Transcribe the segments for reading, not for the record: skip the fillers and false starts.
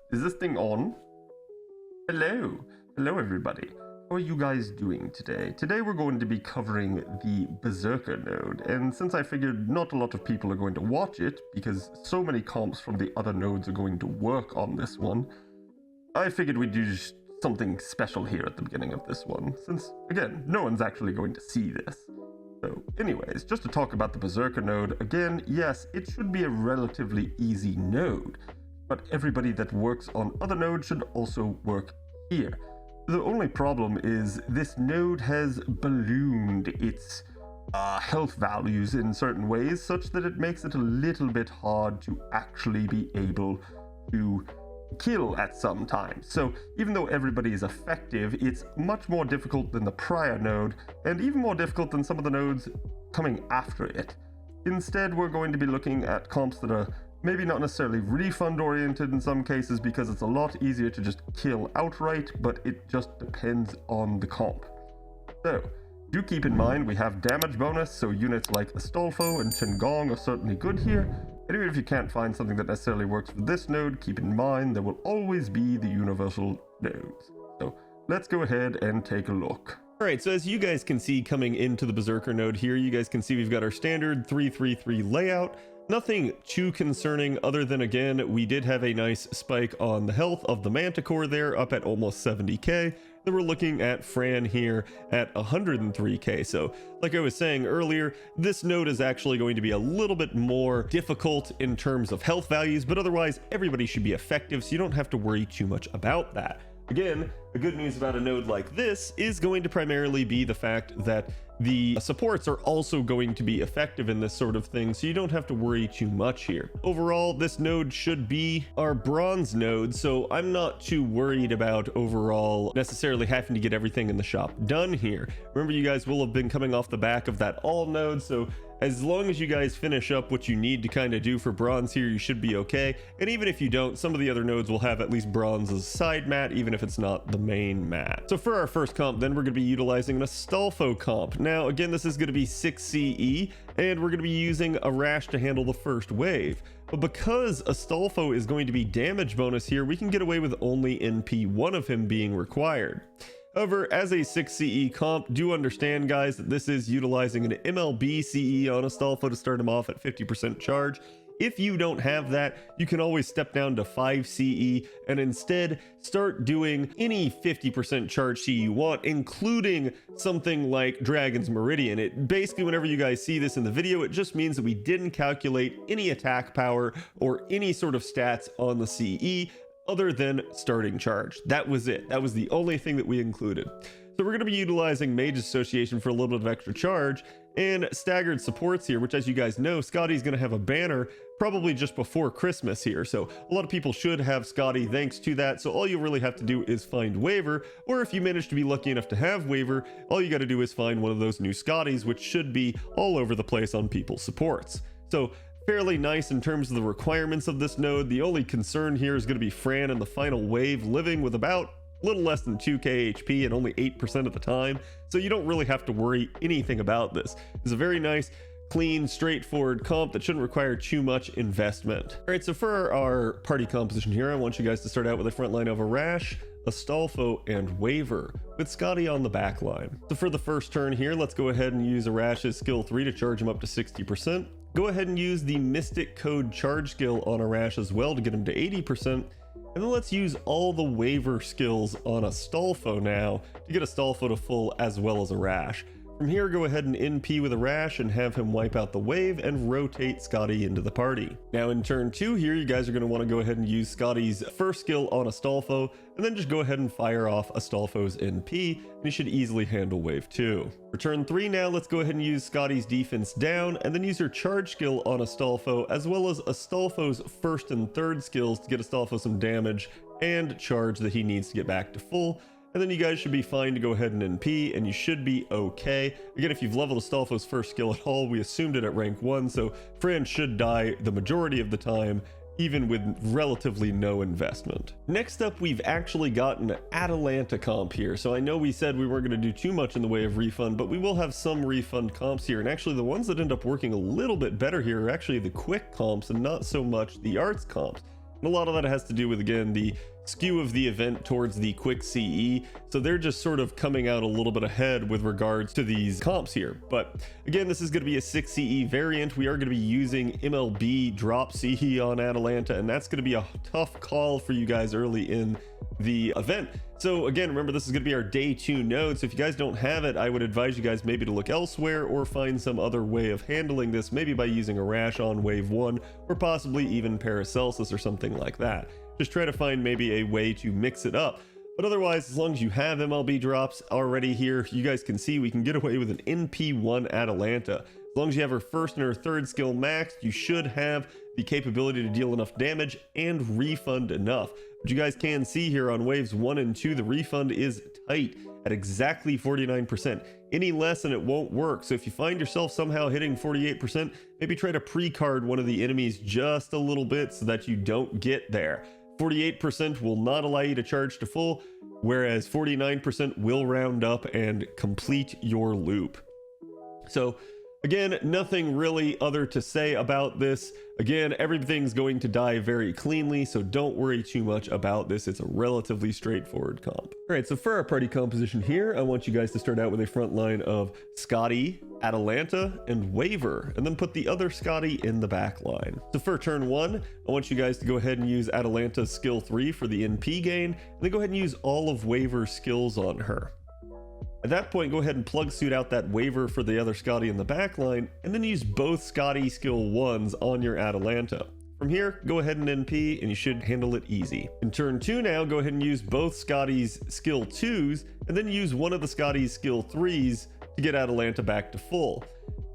Is this thing on? Hello. Hello, everybody. How are you guys doing today? Today we're going to be covering the Berserker node, and since I figured not a lot of people are going to watch it, because so many comps from the other nodes are going to work on this one, I figured we'd do something special here at the beginning of this one, since, again, no one's actually going to see this. So, anyways, just to talk about the Berserker node, again, yes, it should be a relatively easy node, but everybody that works on other nodes should also work here. The only problem is this node has ballooned its health values in certain ways, such that it makes it a little bit hard to actually be able to kill at some times. So even though everybody is effective, it's much more difficult than the prior node, and even more difficult than some of the nodes coming after it. Instead, we're going to be looking at comps that are maybe not necessarily refund oriented in some cases, because it's a lot easier to just kill outright, but it just depends on the comp. So do keep in mind we have damage bonus, so units like Astolfo and Chen Gong are certainly good here. And even if you can't find something that necessarily works for this node, keep in mind there will always be the universal nodes. So let's go ahead and take a look. Alright, so as you guys can see coming into the Berserker node here, you guys can see we've got our standard 3-3-3 layout. Nothing too concerning other than, again, we did have a nice spike on the health of the Manticore there, up at almost 70k. Then we're looking at Fran here at 103k. So like I was saying earlier, this node is actually going to be a little bit more difficult in terms of health values, but otherwise everybody should be effective, so you don't have to worry too much about that. Again, the good news about a node like this is going to primarily be the fact that the supports are also going to be effective in this sort of thing, so you don't have to worry too much here. Overall, this node should be our bronze node, so I'm not too worried about overall necessarily having to get everything in the shop done here. Remember, you guys will have been coming off the back of that all node, so as long as you guys finish up what you need to kind of do for bronze here, you should be okay. And even if you don't, some of the other nodes will have at least bronze as a side mat, even if it's not the main mat. So for our first comp, then we're going to be utilizing an Astolfo comp. Now, again, this is going to be 6 CE, and we're going to be using a rash to handle the first wave. But because Astolfo is going to be damage bonus here, we can get away with only NP1 of him being required. However, as a 6 CE comp, do understand, guys, that this is utilizing an MLB CE on Astolfo to start him off at 50% charge. If you don't have that, you can always step down to 5 CE and instead start doing any 50% charge CE you want, including something like Dragon's Meridian. It basically, whenever you guys see this in the video, it just means that we didn't calculate any attack power or any sort of stats on the CE other than starting charge. That was it. That was the only thing that we included. So we're going to be utilizing Mage Association for a little bit of extra charge and staggered supports here, which, as you guys know, Scotty's going to have a banner probably just before Christmas here. So a lot of people should have Scotty thanks to that. So all you really have to do is find waiver, or if you manage to be lucky enough to have waiver, all you got to do is find one of those new Scotties, which should be all over the place on people's supports. So fairly nice in terms of the requirements of this node. The only concern here is going to be Fran in the final wave, living with about a little less than 2k HP and only 8% of the time, so you don't really have to worry anything about this. It's a very nice, clean, straightforward comp that shouldn't require too much investment. All right, so for our party composition here, I want you guys to start out with a front line of a Rash, Astolfo, and Waver, with Scotty on the back line. So for the first turn here, let's go ahead and use a Rash's skill 3 to charge him up to 60%. Go ahead and use the Mystic Code charge skill on a Rash as well to get him to 80%. And then let's use all the Waver skills on Astolfo now to get Astolfo to full as well as a Rash. From here, go ahead and NP with a Rash and have him wipe out the wave and rotate Scotty into the party. Now in turn 2 here, you guys are going to want to go ahead and use Scotty's first skill on Astolfo, and then just go ahead and fire off Astolfo's NP, and he should easily handle wave 2. For turn 3 now, let's go ahead and use Scotty's defense down, and then use your charge skill on Astolfo, as well as Astolfo's first and third skills to get Astolfo some damage and charge that he needs to get back to full. And then you guys should be fine to go ahead and NP, and you should be okay. Again, if you've leveled Astolfo's first skill at all, we assumed it at rank 1, so Fran should die the majority of the time, even with relatively no investment. Next up, we've actually got an Atalante comp here. So I know we said we weren't going to do too much in the way of refund, but we will have some refund comps here. And actually the ones that end up working a little bit better here are actually the quick comps and not so much the arts comps. And a lot of that has to do with, again, the skew of the event towards the quick CE, so they're just sort of coming out a little bit ahead with regards to these comps here. But again, this is going to be a 6 CE variant. We are going to be using MLB drop CE on Atalanta, and that's going to be a tough call for you guys early in the event. So again, remember, this is going to be our day 2 node, so if you guys don't have it, I would advise you guys maybe to look elsewhere or find some other way of handling this, maybe by using a rash on wave 1 or possibly even Paracelsus or something like that. Just try to find maybe a way to mix it up. But otherwise, as long as you have MLB drops already here, you guys can see we can get away with an NP1 Atalanta. As long as you have her first and her third skill maxed, you should have the capability to deal enough damage and refund enough. But you guys can see here on waves 1 and 2, the refund is tight at exactly 49%. Any less and it won't work. So if you find yourself somehow hitting 48%, maybe try to pre-card one of the enemies just a little bit so that you don't get there. 48% will not allow you to charge to full, whereas 49% will round up and complete your loop. So again, nothing really other to say about this. Again, everything's going to die very cleanly, so don't worry too much about this. It's a relatively straightforward comp. All right, so for our party composition here, I want you guys to start out with a front line of Scotty, Atalanta, and Waver, and then put the other Scotty in the back line. So for turn 1, I want you guys to go ahead and use Atalanta's skill 3 for the NP gain, and then go ahead and use all of Waver's skills on her. At that point, go ahead and Plugsuit out that Waver for the other Scotty in the back line, and then use both Scotty skill 1s on your Atalanta. From here, go ahead and NP, and you should handle it easy. In turn 2 now, go ahead and use both Scotty's skill 2s, and then use one of the Scotty's skill 3s to get Atalanta back to full.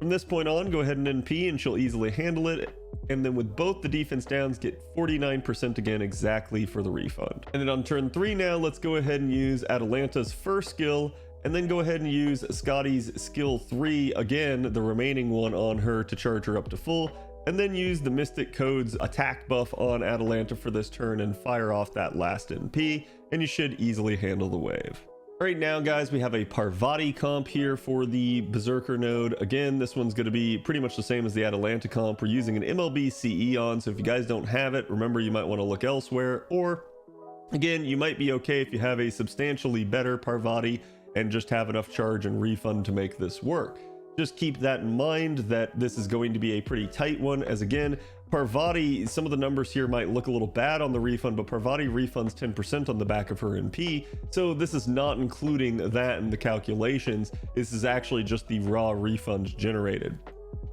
From this point on, go ahead and NP, and she'll easily handle it. And then with both the defense downs, get 49% again exactly for the refund. And then on turn 3 now, let's go ahead and use Atalanta's first skill, and then go ahead and use Scotty's skill 3 again, the remaining one on her, to charge her up to full, and then use the Mystic Code's attack buff on Atalanta for this turn and fire off that last NP, and you should easily handle the wave. Right now, guys, we have a Parvati comp here for the Berserker node. Again, this one's going to be pretty much the same as the Atalanta comp. We're using an MLB CE on, so if you guys don't have it, remember you might want to look elsewhere, or again, you might be okay if you have a substantially better Parvati and just have enough charge and refund to make this work. Just keep that in mind that this is going to be a pretty tight one, as again, Parvati, some of the numbers here might look a little bad on the refund, but Parvati refunds 10% on the back of her NP, so this is not including that in the calculations. This is actually just the raw refunds generated.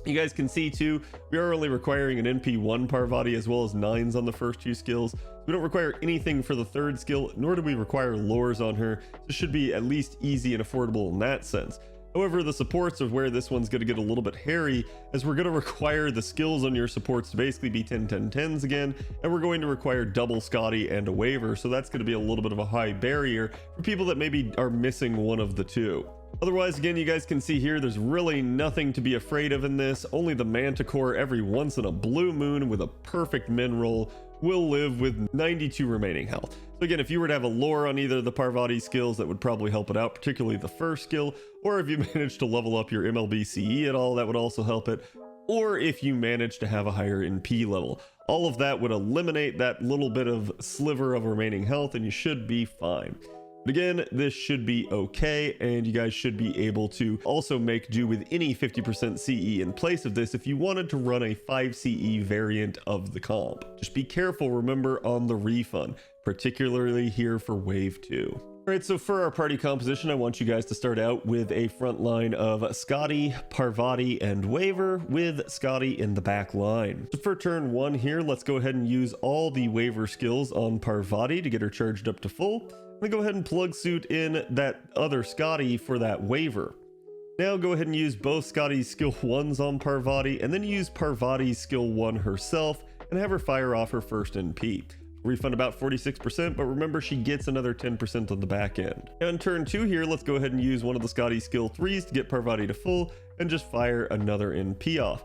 You guys can see too, we are only requiring an NP1 Parvati as well as 9s on the first 2 skills. We don't require anything for the 3rd skill, nor do we require lures on her. This should be at least easy and affordable in that sense. However, the supports are where this one's going to get a little bit hairy, as we're going to require the skills on your supports to basically be 10-10-10s again, and we're going to require double Scotty and a Waver, so that's going to be a little bit of a high barrier for people that maybe are missing one of the two. Otherwise, again, you guys can see here, there's really nothing to be afraid of in this. Only the Manticore every once in a blue moon with a perfect min roll will live with 92 remaining health. So again, if you were to have a lore on either of the Parvati skills, that would probably help it out, particularly the first skill, or if you manage to level up your MLB CE at all, that would also help it, or if you manage to have a higher NP level. All of that would eliminate that little bit of sliver of remaining health, and you should be fine. But again, this should be okay, and you guys should be able to also make do with any 50% CE in place of this if you wanted to run a 5 CE variant of the comp. Just be careful, remember, on the refund, particularly here for wave 2. Alright, so for our party composition, I want you guys to start out with a front line of Scotty, Parvati, and Waver, with Scotty in the back line. So for turn 1 here, let's go ahead and use all the Waver skills on Parvati to get her charged up to full. I'm gonna go ahead and Plugsuit in that other Scotty for that Waver. Now go ahead and use both Scotty's skill 1s on Parvati, and then use Parvati's skill 1 herself and have her fire off her first NP. Refund about 46%, but remember she gets another 10% on the back end. Now in turn 2 here, let's go ahead and use one of the Scotty skill 3s to get Parvati to full and just fire another NP off.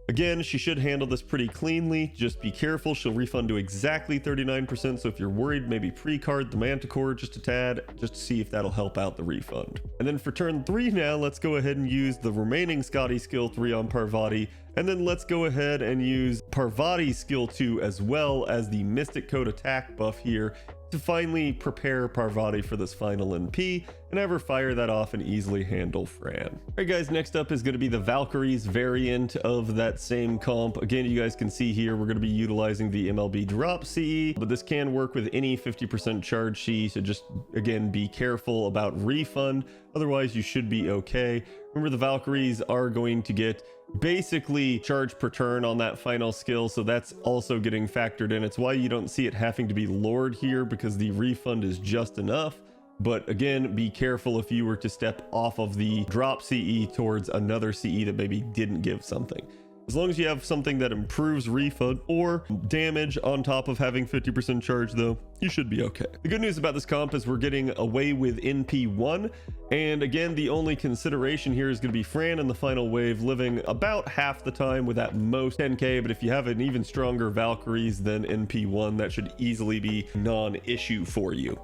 Again, she should handle this pretty cleanly. Just be careful, she'll refund to exactly 39%, so if you're worried, maybe pre-card the Manticore just a tad, just to see if that'll help out the refund. And then for turn 3 now, let's go ahead and use the remaining Scotty skill 3 on Parvati, and then let's go ahead and use Parvati skill 2 as well as the Mystic Code attack buff here to finally prepare Parvati for this final NP and have her fire that off and easily handle Fran. Alright guys, next up is going to be the Valkyries variant of that same comp. Again, you guys can see here we're going to be utilizing the MLB drop CE, but this can work with any 50% charge CE, so just again be careful about refund, otherwise you should be okay. Remember, the Valkyries are going to get basically charge per turn on that final skill, so that's also getting factored in. It's why you don't see it having to be lured here, because the refund is just enough. But again, be careful if you were to step off of the drop CE towards another CE that maybe didn't give something. As long as you have something that improves refund or damage on top of having 50% charge though, you should be okay. The good news about this comp is we're getting away with NP1, and again, the only consideration here is going to be Fran in the final wave, living about half the time with at most 10k, but if you have an even stronger Valkyries than NP1, that should easily be non-issue for you.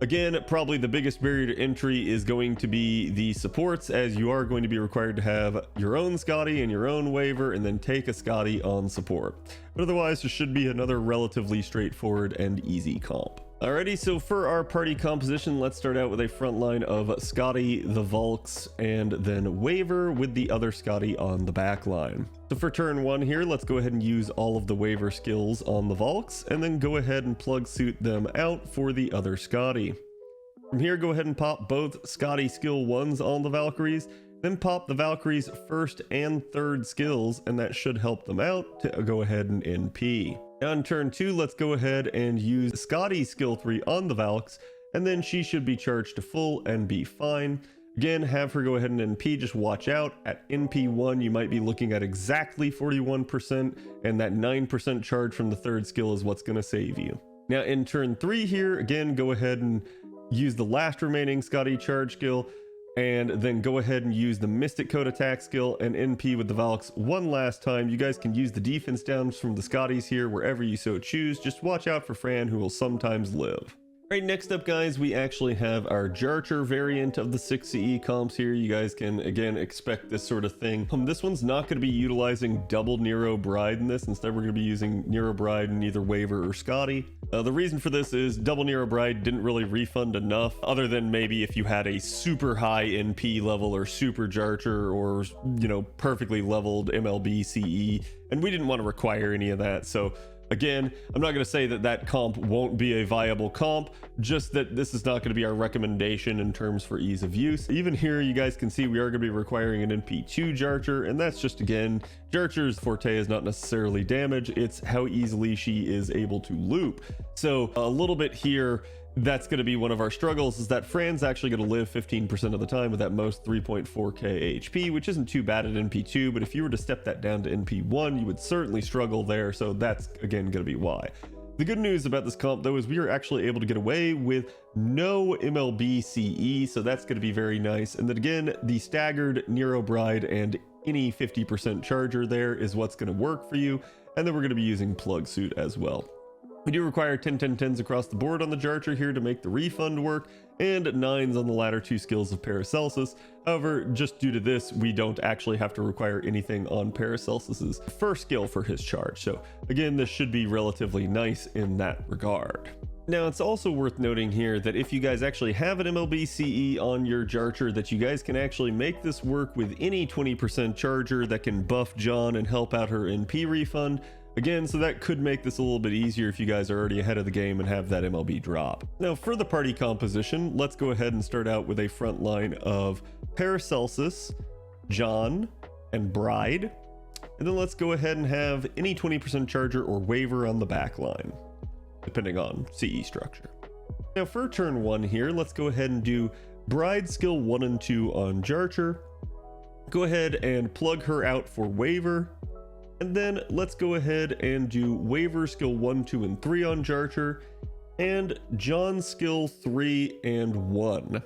Again, probably the biggest barrier to entry is going to be the supports, as you are going to be required to have your own Scotty and your own waiver and then take a Scotty on support. But otherwise, this should be another relatively straightforward and easy comp. Alrighty, so for our party composition, let's start out with a front line of Scotty, the Valks, and then waiver with the other Scotty on the back line. So for turn 1 here, let's go ahead and use all of the waiver skills on the Valks, and then go ahead and plug suit them out for the other Scotty. From here, go ahead and pop both Scotty skill 1s on the Valkyries, then pop the Valkyries' first and third skills, and that should help them out to go ahead and NP. Now on turn 2, let's go ahead and use Scotty's skill 3 on the Valks, and then she should be charged to full and be fine. Again, have her go ahead and NP, just watch out. At NP1, you might be looking at exactly 41%, and that 9% charge from the third skill is what's going to save you. Now in turn 3 here, again, go ahead and use the last remaining Scotty charge skill, and then go ahead and use the Mystic Code attack skill and NP with the Valks one last time. You guys can use the defense downs from the Scotties here wherever you so choose. Just watch out for Fran, who will sometimes live. All right, next up guys, we actually have our Jarcher variant of the 6 CE comps here. You guys can again expect this sort of thing. This one's not going to be utilizing double Nero Bride in this. Instead, we're going to be using Nero Bride in either waiver or Scotty. The reason for this is double Nero Bride didn't really refund enough, other than maybe if you had a super high NP level or super Jarcher or, you know, perfectly leveled MLB CE, and we didn't want to require any of that. So again, I'm not going to say that that comp won't be a viable comp, just that this is not going to be our recommendation in terms for ease of use. Even here, you guys can see we are going to be requiring an NP2 Jarcher, and that's just, again, Jarcher's forte is not necessarily damage, it's how easily she is able to loop. So a little bit here, that's going to be one of our struggles, is that Fran's actually going to live 15% of the time with at most 3.4k HP, which isn't too bad at NP2, but if you were to step that down to NP1, you would certainly struggle there, so that's again going to be why. The good news about this comp though is we are actually able to get away with no MLB CE, so that's going to be very nice. And then again, the staggered Nero Bride and any 50% charger there is what's going to work for you, and then we're going to be using Plugsuit as well. We do require 10-10-10s across the board on the Jarcher here to make the refund work, and 9s on the latter 2 skills of Paracelsus. However, just due to this, we don't actually have to require anything on Paracelsus's first skill for his charge. So again, this should be relatively nice in that regard. Now, it's also worth noting here that if you guys actually have an MLB CE on your Jarcher, that you guys can actually make this work with any 20% charger that can buff John and help out her NP refund. Again, so that could make this a little bit easier if you guys are already ahead of the game and have that MLB drop. Now, for the party composition, let's go ahead and start out with a front line of Paracelsus, John, and Bride. And then let's go ahead and have any 20% charger or waiver on the back line, depending on CE structure. Now for turn 1 here, let's go ahead and do Bride skill 1 and 2 on Jarcher. Go ahead and plug her out for waiver. And then let's go ahead and do waiver skill 1, 2, and 3 on Jarcher, and John skill 3 and 1.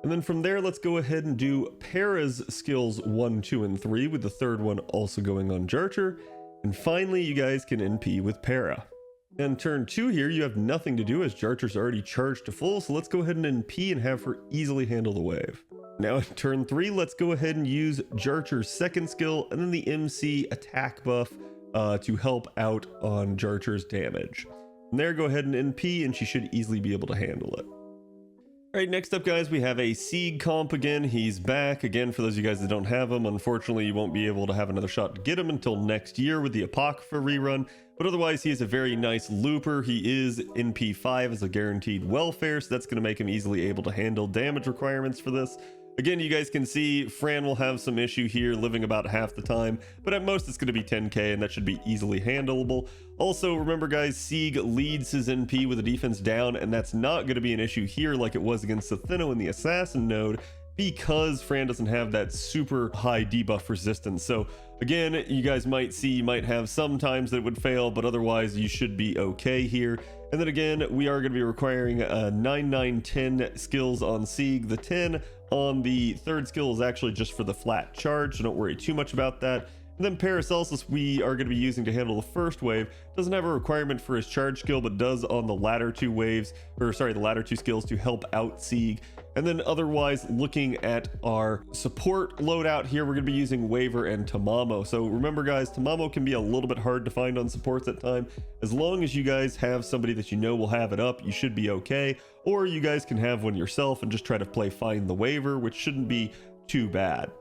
And then from there, let's go ahead and do Para's skills 1, 2, and 3, with the third one also going on Jarcher. And finally, you guys can NP with Para. And turn 2 here, you have nothing to do as Jarcher's already charged to full, so let's go ahead and NP and have her easily handle the wave. Now in turn 3, let's go ahead and use Jarcher's second skill and then the MC attack buff to help out on Jarcher's damage. From there, go ahead and NP and she should easily be able to handle it. Alright, next up guys, we have a Sieg comp again. He's back. Again, for those of you guys that don't have him, unfortunately you won't be able to have another shot to get him until next year with the Apocrypha rerun. But otherwise, he is a very nice looper. He is NP5 as a guaranteed welfare, so that's going to make him easily able to handle damage requirements for this. Again, you guys can see Fran will have some issue here, living about half the time, but at most it's going to be 10k, and that should be easily handleable. Also, remember guys, Sieg leads his NP with a defense down, and that's not going to be an issue here like it was against Athena in the Assassin node, because Fran doesn't have that super high debuff resistance. So again, you guys might see, you might have some times that it would fail, but otherwise you should be okay here. And then again, we are going to be requiring 9, 9, 10 skills on Sieg. The 10 on the third skill is actually just for the flat charge, so don't worry too much about that. And then Paracelsus we are going to be using to handle the first wave. Doesn't have a requirement for his charge skill, but does on the latter two waves, or sorry, the latter two skills to help out Sieg. And then otherwise, looking at our support loadout here, we're going to be using Waver and Tamamo. So remember guys, Tamamo can be a little bit hard to find on supports at time. As long as you guys have somebody that you know will have it up, you should be okay. Or you guys can have one yourself and just try to play Find the Waver, which shouldn't be too bad.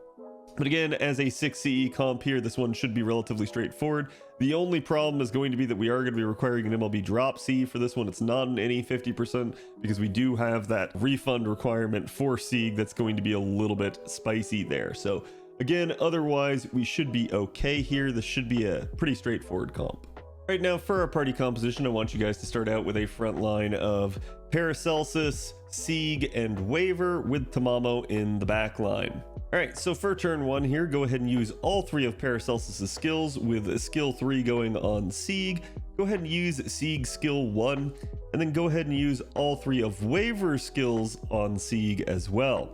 But again, as a 6 CE comp here, this one should be relatively straightforward. The only problem is going to be that we are going to be requiring an MLB drop C for this one. It's not an any 50% because we do have that refund requirement for Sieg that's going to be a little bit spicy there. So again, otherwise we should be okay here. This should be a pretty straightforward comp. Right now for our party composition, I want you guys to start out with a front line of Paracelsus, Sieg, and Waver with Tamamo in the back line. Alright, so for turn 1 here, go ahead and use all 3 of Paracelsus' skills with skill 3 going on Sieg. Go ahead and use Sieg skill 1, and then go ahead and use all 3 of Waver's skills on Sieg as well.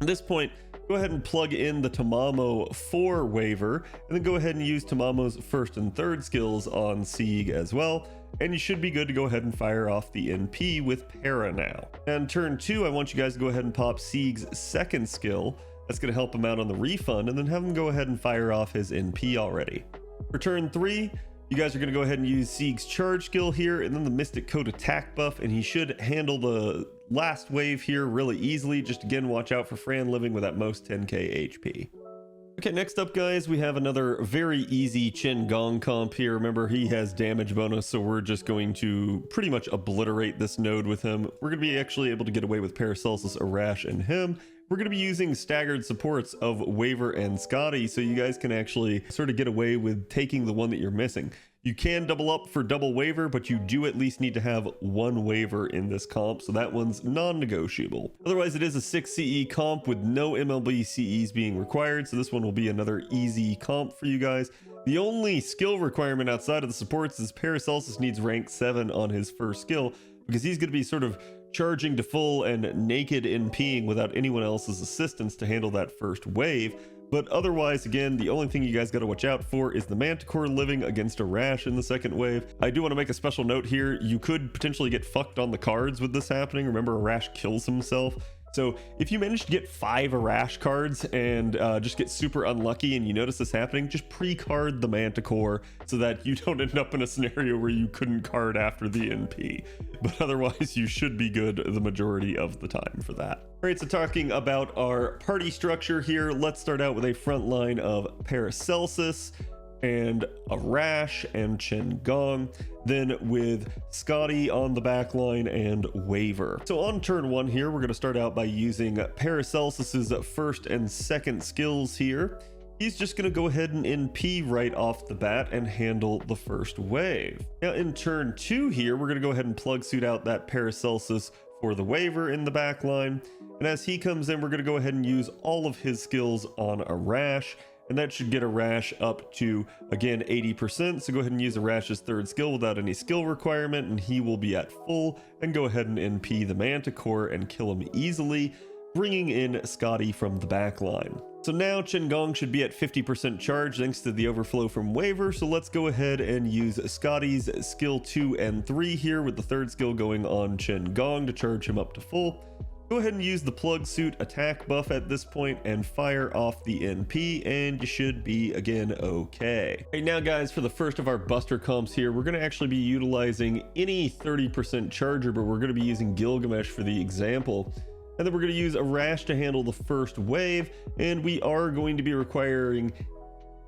At this point, go ahead and plug in the Tamamo for Waver, and then go ahead and use Tamamo's first and third skills on Sieg as well. And you should be good to go ahead and fire off the NP with Para now. And turn 2, I want you guys to go ahead and pop Sieg's second skill. That's going to help him out on the refund, and then have him go ahead and fire off his NP already. For turn 3, you guys are going to go ahead and use Sieg's charge skill here, and then the Mystic Coat attack buff, and he should handle the last wave here really easily. Just again, watch out for Fran living with at most 10k HP. Okay, next up guys, we have another very easy Chen Gong comp here. Remember, he has damage bonus, so we're just going to pretty much obliterate this node with him. We're going to be actually able to get away with Paracelsus, Arash, and him. We're going to be using staggered supports of Waver and Scotty, so you guys can actually sort of get away with taking the one that you're missing. You can double up for double Waver, but you do at least need to have one Waver in this comp, so that one's non-negotiable. Otherwise, it is a 6 CE comp with no MLB CEs being required, so this one will be another easy comp for you guys. The only skill requirement outside of the supports is Paracelsus needs rank 7 on his first skill, because he's going to be sort of charging to full and naked NPing without anyone else's assistance to handle that first wave. But otherwise, again, the only thing you guys got to watch out for is the Manticore living against Arash in the second wave. I do want to make a special note here. You could potentially get fucked on the cards with this happening. Remember, Arash kills himself. So if you manage to get 5 Arash cards and just get super unlucky and you notice this happening, just pre-card the Manticore so that you don't end up in a scenario where you couldn't card after the NP. But otherwise, you should be good the majority of the time for that. All right, so talking about our party structure here, let's start out with a front line of Paracelsus and Arash and Chen Gong, then with Scotty on the back line and Waver. So on turn 1 here, we're going to start out by using Paracelsus's first and second skills here. He's just going to go ahead and NP right off the bat and handle the first wave. Now in turn 2 here, we're going to go ahead and Plugsuit out that Paracelsus for the Waver in the back line. And as he comes in, we're going to go ahead and use all of his skills on Arash. And that should get Arash up to, again, 80%. So go ahead and use Arash's third skill without any skill requirement, and he will be at full. And go ahead and NP the Manticore and kill him easily. bringing in Scotty from the back line. So now Chen Gong should be at 50% charge thanks to the overflow from waiver. So let's go ahead and use Scotty's skill 2 and 3 here, with the third skill going on Chen Gong to charge him up to full. Go ahead and use the Plugsuit attack buff at this point and fire off the NP, and you should be again okay. Right now guys, for the first of our buster comps here, we're going to actually be utilizing any 30% charger, but we're going to be using Gilgamesh for the example. And then we're going to use a rash to handle the first wave, and we are going to be requiring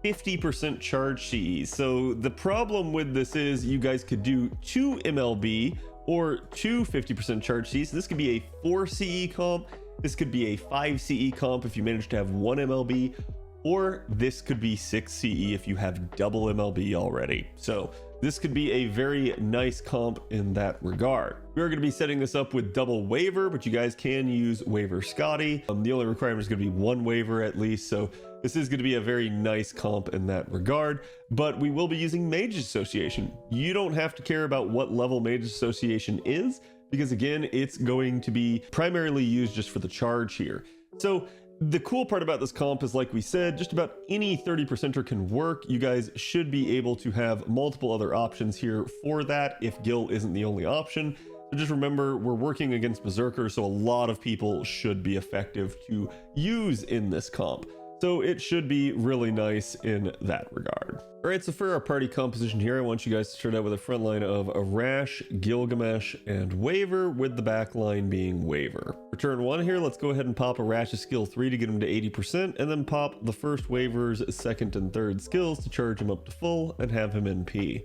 50% charge CE. So the problem with this is you guys could do 2 MLB or 2 50% charge CE. So this could be a 4 CE comp, this could be a 5 CE comp if you manage to have 1 MLB, or this could be 6 CE if you have double MLB already. So this could be a very nice comp in that regard. We're going to be setting this up with double waiver, but you guys can use waiver Scotty. The only requirement is going to be 1 waiver at least, so this is going to be a very nice comp in that regard. But we will be using Mage Association. You don't have to care about what level Mage Association is, because again, it's going to be primarily used just for the charge here. So the cool part about this comp is, like we said, just about any 30%er can work. You guys should be able to have multiple other options here for that if Gil isn't the only option. So just remember, we're working against Berserker, so a lot of people should be effective to use in this comp. So it should be really nice in that regard. All right, so for our party composition here, I want you guys to start out with a front line of a Rash, Gilgamesh, and Waiver, with the back line being Waiver. For turn 1 here, let's go ahead and pop a Rash's skill 3 to get him to 80%, and then pop the first Waiver's second and third skills to charge him up to full and have him NP.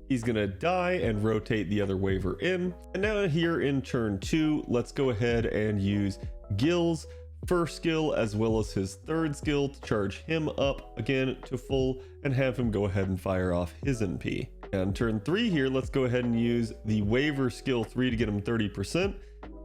He's gonna die and rotate the other Waiver in. And now here in turn 2, let's go ahead and use Gil's first skill as well as his third skill to charge him up again to full and have him go ahead and fire off his NP. And turn 3 here, let's go ahead and use the waiver skill 3 to get him 30%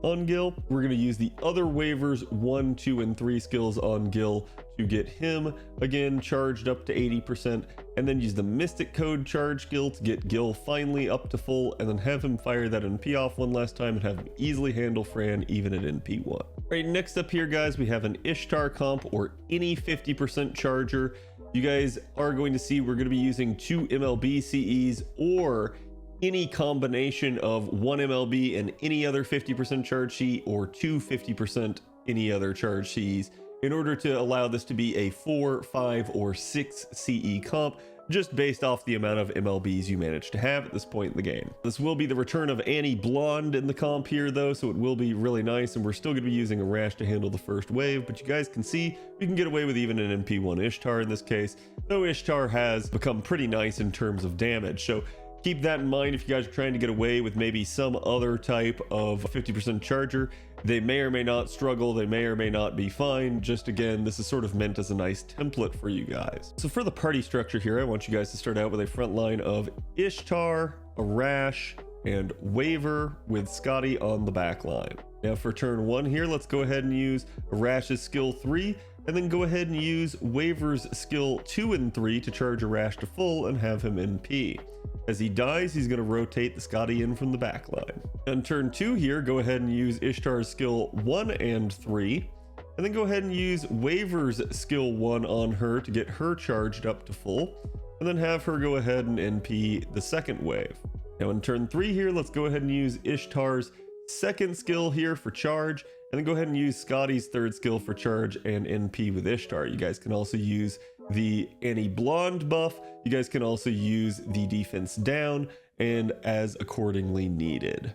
on Gil. We're going to use the other waivers 1, 2, and 3 skills on Gil to get him again charged up to 80%, and then use the Mystic Code charge Gil to get Gil finally up to full, and then have him fire that NP off one last time and have him easily handle Fran even at NP 1. Right, next up here guys, we have an Ishtar comp, or any 50% charger. You guys are going to see we're going to be using 2 MLB CEs or any combination of 1 MLB and any other 50% charge CE, or 2 50% any other charge CEs, in order to allow this to be a 4, 5, or 6 CE comp, just based off the amount of MLBs you manage to have at this point in the game. This will be the return of Anni Blonde in the comp here though, so it will be really nice, and we're still going to be using a Rash to handle the first wave, but you guys can see we can get away with even an NP1 Ishtar in this case, though Ishtar has become pretty nice in terms of damage. So keep that in mind if you guys are trying to get away with maybe some other type of 50% charger. They may or may not struggle, they may or may not be fine. Just again, this is sort of meant as a nice template for you guys. So for the party structure here, I want you guys to start out with a front line of Ishtar, a Rash, and Waiver, with Scotty on the back line. Now for turn 1 here, let's go ahead and use a Rash's skill 3, and then go ahead and use Waiver's skill 2 and 3 to charge a Rash to full and have him NP. As he dies, he's going to rotate the Scotty in from the back line. On turn 2 here, go ahead and use Ishtar's skill 1 and 3, and then go ahead and use Waiver's skill 1 on her to get her charged up to full, and then have her go ahead and NP the second wave. Now in turn 3 here, let's go ahead and use Ishtar's second skill here for charge, and then go ahead and use Scotty's third skill for charge and NP with Ishtar. You guys can also use the Anni Blonde buff. You guys can also use the defense down and as accordingly needed.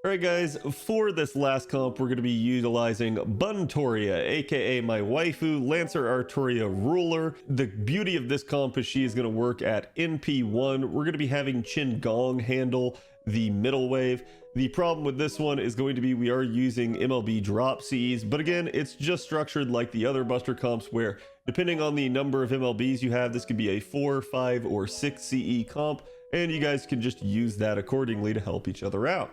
All right guys, for this last comp, we're going to be utilizing Bunntoria, aka my waifu, Lancer Artoria Ruler. The beauty of this comp is she is going to work at NP1. We're going to be having Chen Gong handle the middle wave. The problem with this one is going to be we are using MLB drop Cs, but again, it's just structured like the other buster comps, where depending on the number of MLBs you have, this could be a 4, 5, or 6 CE comp, and you guys can just use that accordingly to help each other out.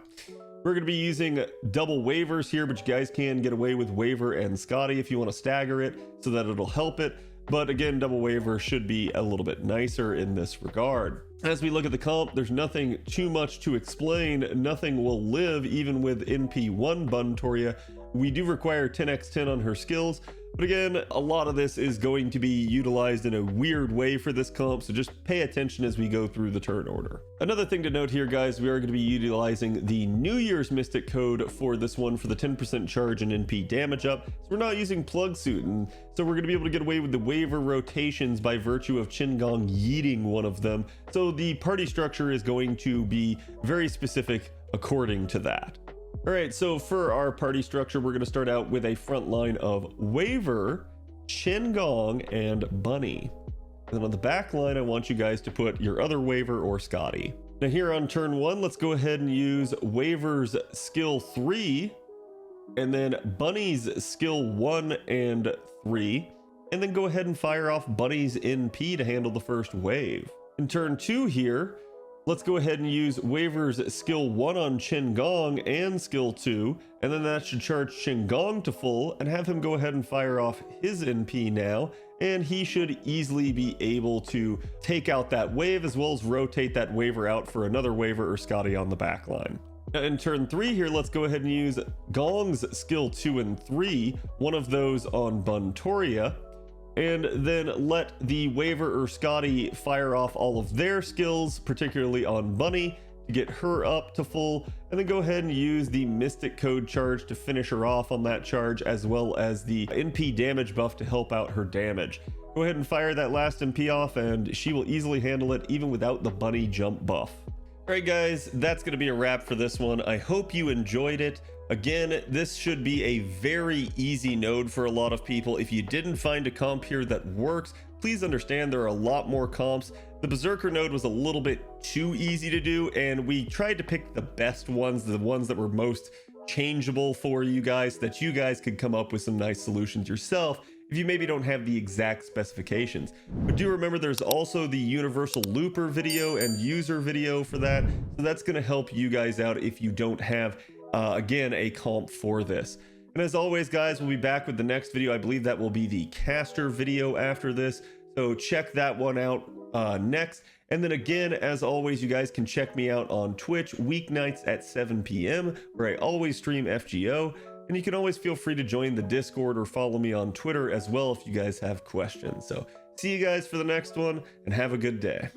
We're going to be using double waivers here, but you guys can get away with Waiver and Scotty if you want to stagger it so that it'll help it. But again, double waiver should be a little bit nicer in this regard. As we look at the comp, there's nothing too much to explain. Nothing will live even with NP1 Bunntoria. We do require 10x10 on her skills, but again, a lot of this is going to be utilized in a weird way for this comp, so just pay attention as we go through the turn order. Another thing to note here, guys, we are going to be utilizing the New Year's Mystic code for this one for the 10% charge and NP damage up. So we're not using Plugsuit, and so we're going to be able to get away with the waiver rotations by virtue of Chen Gong yeeting one of them. So the party structure is going to be very specific according to that. All right, so for our party structure, we're going to start out with a front line of Waver, Chen Gong, and Bunny. And then on the back line, I want you guys to put your other Waver or Scotty. Now here on turn 1, let's go ahead and use Waver's skill 3, and then Bunny's skill 1 and 3, and then go ahead and fire off Bunny's NP to handle the first wave. In turn 2 here, let's go ahead and use Waver's skill 1 on Chen Gong and skill 2, and then that should charge Chen Gong to full and have him go ahead and fire off his NP now, and he should easily be able to take out that wave as well as rotate that Waver out for another Waver or Scotty on the back line. Now in turn 3 here, let's go ahead and use Gong's skill 2 and 3, one of those on Bunntoria, and then let the Waver or Scotty fire off all of their skills, particularly on Bunny, to get her up to full, and then go ahead and use the Mystic Code charge to finish her off on that charge, as well as the NP damage buff to help out her damage. Go ahead and fire that last MP off, and she will easily handle it even without the Bunny jump buff. Alright guys, that's going to be a wrap for this one. I hope you enjoyed it. Again, this should be a very easy node for a lot of people. If you didn't find a comp here that works, please understand there are a lot more comps. The Berserker node was a little bit too easy to do, and we tried to pick the best ones, the ones that were most changeable for you guys, so that you guys could come up with some nice solutions yourself if you maybe don't have the exact specifications. But do remember there's also the universal looper video and user video for that, so that's going to help you guys out if you don't have again a comp for this. And as always guys, we'll be back with the next video. I believe that will be the caster video after this, so check that one out next. And then again, as always, you guys can check me out on Twitch weeknights at 7 p.m. where I always stream FGO, and you can always feel free to join the Discord or follow me on Twitter as well if you guys have questions. So see you guys for the next one, and have a good day.